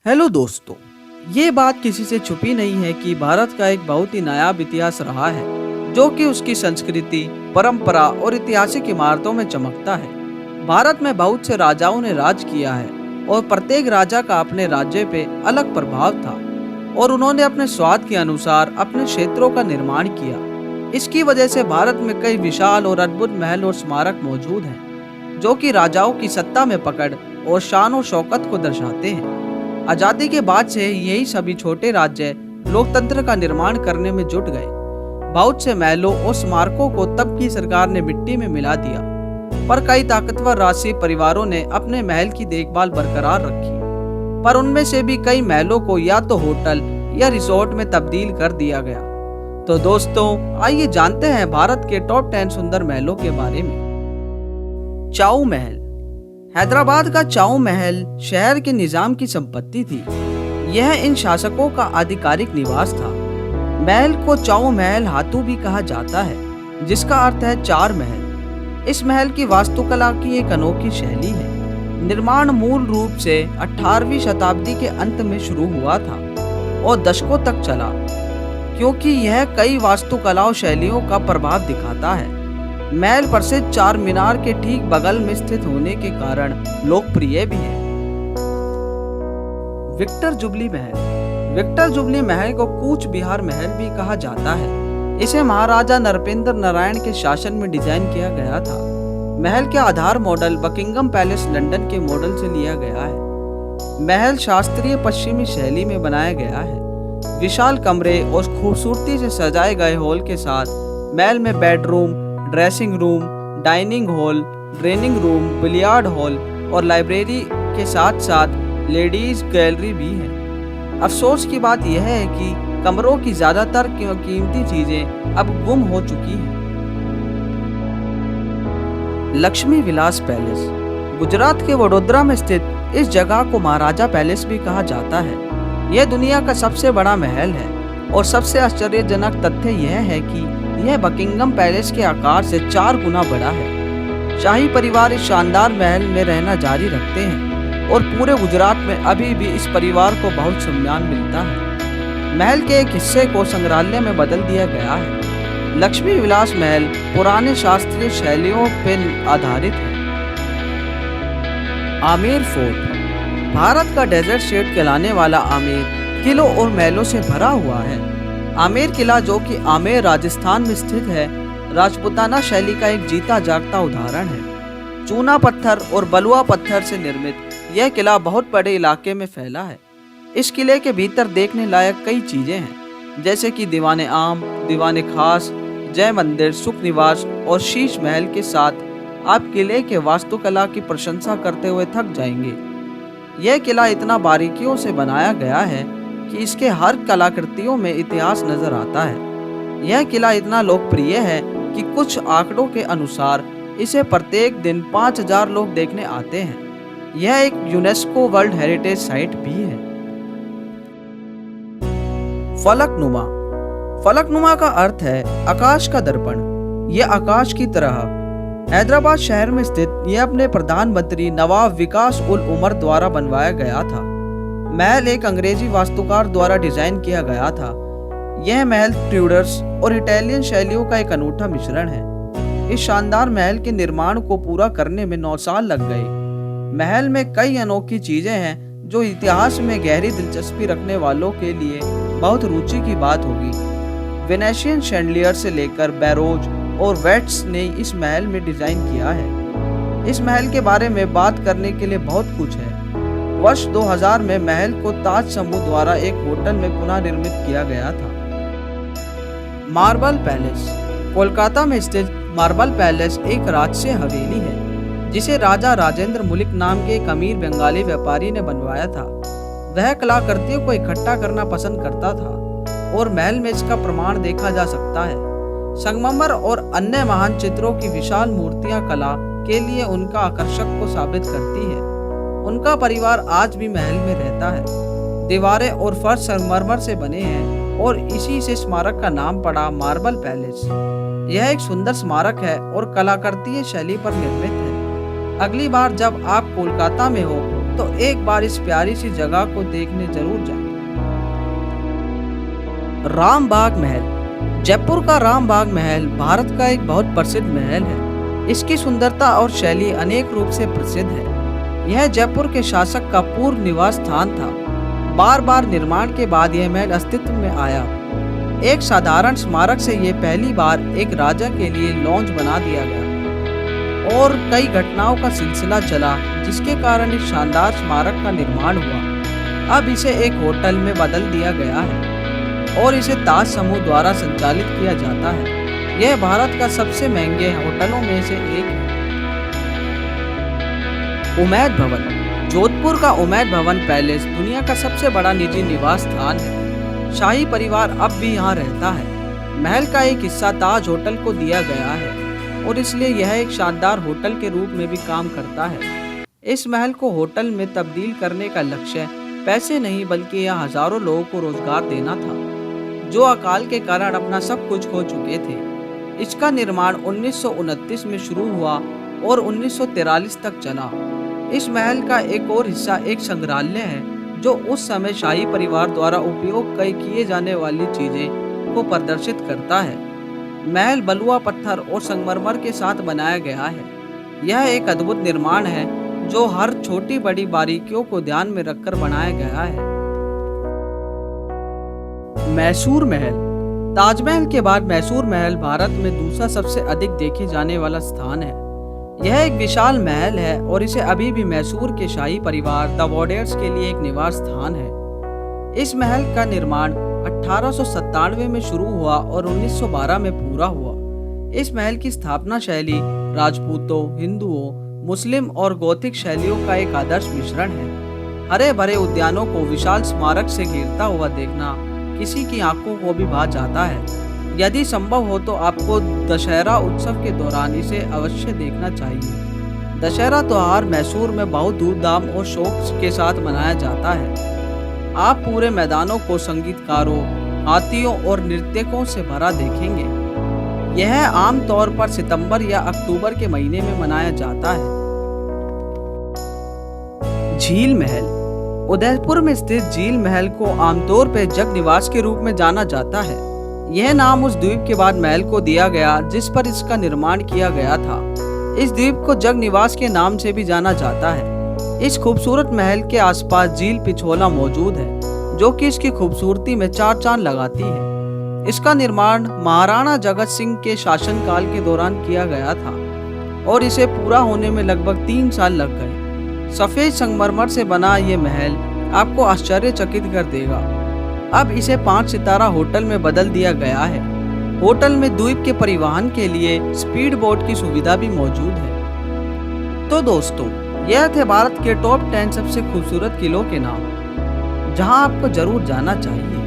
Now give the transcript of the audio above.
Hello दोस्तों, ये बात किसी से छुपी नहीं है कि भारत का एक बहुत ही नायाब इतिहास रहा है, जो कि उसकी संस्कृति, परंपरा और ऐतिहासिक इमारतों में चमकता है। भारत में बहुत से राजाओं ने राज किया है और प्रत्येक राजा का अपने राज्य पे अलग प्रभाव था और उन्होंने अपने स्वाद के अनुसार अपने क्षेत्रों का निर्माण किया। इसकी वजह से भारत में कई विशाल और अद्भुत महल और स्मारक मौजूद हैं, जो कि राजाओं की सत्ता में पकड़ और शान और शौकत को दर्शाते हैं। आजादी के बाद से यही सभी छोटे राज्य लोकतंत्र का निर्माण करने में जुट गए। बहुत से महलों और स्मारकों को तब की सरकार ने मिट्टी में मिला दिया, पर कई ताकतवर राजसी परिवारों ने अपने महल की देखभाल बरकरार रखी। पर उनमें से भी कई महलों को या तो होटल या रिसोर्ट में तब्दील कर दिया गया। तो दोस्तों, आइए जानते हैं भारत के टॉप 10 सुंदर महलों के बारे में। चाऊ महल। हैदराबाद का चाऊ महल शहर के निजाम की संपत्ति थी। यह इन शासकों का आधिकारिक निवास था। महल को चाऊ महल हातू भी कहा जाता है, जिसका अर्थ है चार महल। इस महल की वास्तुकला की एक अनोखी शैली है। निर्माण मूल रूप से 18वीं शताब्दी के अंत में शुरू हुआ था और दशकों तक चला, क्योंकि यह कई वास्तुकला शैलियों का प्रभाव दिखाता है। महल प्रसिद्ध चार मीनार के ठीक बगल में स्थित होने के कारण लोकप्रिय भी है। विक्टर जुबली महल। विक्टर जुबली महल को कूच बिहार महल भी कहा जाता है। इसे महाराजा नरपेंद्र नारायण के शासन में डिजाइन किया गया था। महल के आधार मॉडल बकिंगम पैलेस लंदन के मॉडल से लिया गया है। महल शास्त्रीय पश्चिमी शैली में बनाया गया है। विशाल कमरे और खूबसूरती से सजाए गए हॉल के साथ महल में bedroom, dressing room, dining hall, training room, billiard hall और लाइब्रेरी के साथ साथ लेडीज गैलरी भी है। अफसोस की बात यह है कि कमरों की ज्यादातर कीमती चीजें अब गुम हो चुकी हैं। लक्ष्मी विलास पैलेस। गुजरात के वडोदरा में स्थित इस जगह को महाराजा पैलेस भी कहा जाता है। यह दुनिया का सबसे बड़ा महल है और सबसे आश्चर्यजनक तथ्य यह है कि यह बकिंगम पैलेस के आकार से 4 गुना बड़ा है। शाही परिवार इस शानदार महल में रहना जारी रखते हैं और पूरे गुजरात में अभी भी इस परिवार को बहुत सम्मान मिलता है। महल के एक हिस्से को संग्रहालय में बदल दिया गया है। लक्ष्मी विलास महल पुराने शास्त्रीय शैलियों पर आधारित है। आमेर फोर्ट। भारत का डेजर्ट स्टेट कहलाने वाला आमेर किलों और महलों से भरा हुआ है। आमेर किला, जो कि आमेर राजस्थान में स्थित है, राजपूताना शैली का एक जीता जागता उदाहरण है। चूना पत्थर और बलुआ पत्थर से निर्मित यह किला बहुत बड़े इलाके में फैला है। इस किले के भीतर देखने लायक कई चीजें हैं, जैसे कि दीवाने आम, दीवाने खास, जय मंदिर, सुख निवास और शीश महल के साथ आप किले के वास्तुकला की प्रशंसा करते हुए थक जाएंगे। यह किला इतना बारीकियों से बनाया गया है कि इसके हर कलाकृतियों में इतिहास नजर आता है। यह किला इतना लोकप्रिय है कि कुछ आंकड़ों के अनुसार इसे प्रत्येक दिन 5000 लोग देखने आते हैं। यह एक यूनेस्को वर्ल्ड हेरिटेज साइट भी है। फलकनुमा। फलकनुमा का अर्थ है आकाश का दर्पण। यह आकाश की तरह हैदराबाद शहर में स्थित यह अपने प्रधानमंत्री नवाब विकास उल उमर द्वारा बनवाया गया था। महल एक अंग्रेजी वास्तुकार द्वारा डिजाइन किया गया था। यह महल ट्यूडर्स और इटालियन शैलियों का एक अनूठा मिश्रण है। इस शानदार महल के निर्माण को पूरा करने में 9 साल लग गए। महल में कई अनोखी चीजें हैं जो इतिहास में गहरी दिलचस्पी रखने वालों के लिए बहुत रुचि की बात होगी। वेनेशियन शैंडलियर से लेकर बैरोज और वेट्स ने इस महल में डिजाइन किया है। इस महल के बारे में बात करने के लिए बहुत कुछ है। वर्ष 2000 में महल को ताज समूह द्वारा एक होटल में पुनः निर्मित किया गया था। Marble palace. कोलकाता में स्थित मार्बल पैलेस एक राजसी हवेली है, जिसे राजा राजेंद्र मुलिक नाम के एक अमीर बंगाली व्यापारी ने बनवाया था। वह कलाकृतियों को इकट्ठा करना पसंद करता था और महल में इसका प्रमाण देखा जा सकता है। संगमरमर और अन्य महान चित्रों की विशाल मूर्तियां कला के लिए उनका आकर्षक को साबित करती है। उनका परिवार आज भी महल में रहता है। दीवारें और फर्श संगमरमर से बने हैं और इसी से स्मारक का नाम पड़ा मार्बल पैलेस। यह एक सुंदर स्मारक है और कलाकृतीय शैली पर निर्मित है। अगली बार जब आप कोलकाता में हो तो एक बार इस प्यारी सी जगह को देखने जरूर जाएं। रामबाग महल। जयपुर का रामबाग महल भारत का एक बहुत प्रसिद्ध महल है। इसकी सुंदरता और शैली अनेक रूप से प्रसिद्ध है। यह जयपुर के शासक का पूर्व निवास स्थान था। बार बार निर्माण के बाद यह महल अस्तित्व में आया। एक साधारण स्मारक से यह पहली बार एक राजा के लिए लॉन्च बना दिया गया और कई घटनाओं का सिलसिला चला, जिसके कारण इस शानदार स्मारक का निर्माण हुआ। अब इसे एक होटल में बदल दिया गया है और इसे ताज समूह द्वारा संचालित किया जाता है। यह भारत का सबसे महंगे होटलों में से एक है। उमैद भवन। जोधपुर का उमैद भवन पैलेस दुनिया का सबसे बड़ा निजी निवास स्थान है। शाही परिवार अब भी यहाँ रहता है। महल का एक हिस्सा ताज होटल को दिया गया है और इसलिए यह एक शानदार होटल के रूप में भी काम करता है। इस महल को होटल में तब्दील करने का लक्ष्य पैसे नहीं बल्कि यह हजारों लोगों को रोजगार देना था, जो अकाल के कारण अपना सब कुछ खो चुके थे। इसका निर्माण 1929 में शुरू हुआ और 1943 तक चला। इस महल का एक और हिस्सा एक संग्रहालय है, जो उस समय शाही परिवार द्वारा उपयोग किए जाने वाली चीजें को प्रदर्शित करता है। महल बलुआ पत्थर और संगमरमर के साथ बनाया गया है। यह एक अद्भुत निर्माण है जो हर छोटी बड़ी बारीकियों को ध्यान में रखकर बनाया गया है। मैसूर महल। ताजमहल के बाद मैसूर महल भारत में दूसरा सबसे अधिक देखे जाने वाला स्थान है। यह एक विशाल महल है और इसे अभी भी मैसूर के शाही परिवार द वोडेयर्स के लिए एक निवास स्थान है। इस महल का निर्माण 1897 में शुरू हुआ और 1912 में पूरा हुआ। इस महल की स्थापना शैली राजपूतों, हिंदुओं, मुस्लिम और गौथिक शैलियों का एक आदर्श मिश्रण है। हरे भरे उद्यानों को विशाल स्मारक से घिरता हुआ देखना किसी की आंखों को भी भा जाता है। यदि संभव हो तो आपको दशहरा उत्सव के दौरान इसे अवश्य देखना चाहिए। दशहरा त्योहार मैसूर में बहुत धूमधाम और शौक के साथ मनाया जाता है। आप पूरे मैदानों को संगीतकारों, हाथियों और नृत्यकों से भरा देखेंगे। यह आमतौर पर सितंबर या अक्टूबर के महीने में मनाया जाता है। झील महल। उदयपुर में स्थित झील महल को आमतौर पर जग निवास के रूप में जाना जाता है। यह नाम उस द्वीप के बाद महल को दिया गया जिस पर इसका निर्माण किया गया था। इस द्वीप को जग निवास के नाम से भी जाना जाता है। इस खूबसूरत महल के आसपास झील पिछोला मौजूद है, जो कि इसकी खूबसूरती में चार चांद लगाती है। इसका निर्माण महाराणा जगत सिंह के शासनकाल के दौरान किया गया था और इसे पूरा होने में लगभग 3 साल लग गए। सफेद संगमरमर से बना ये महल आपको आश्चर्यचकित कर देगा। अब इसे 5 सितारा होटल में बदल दिया गया है। होटल में द्वीप के परिवहन के लिए स्पीड बोट की सुविधा भी मौजूद है। तो दोस्तों, यह थे भारत के टॉप 10 सबसे खूबसूरत किलों के नाम, जहां आपको जरूर जाना चाहिए।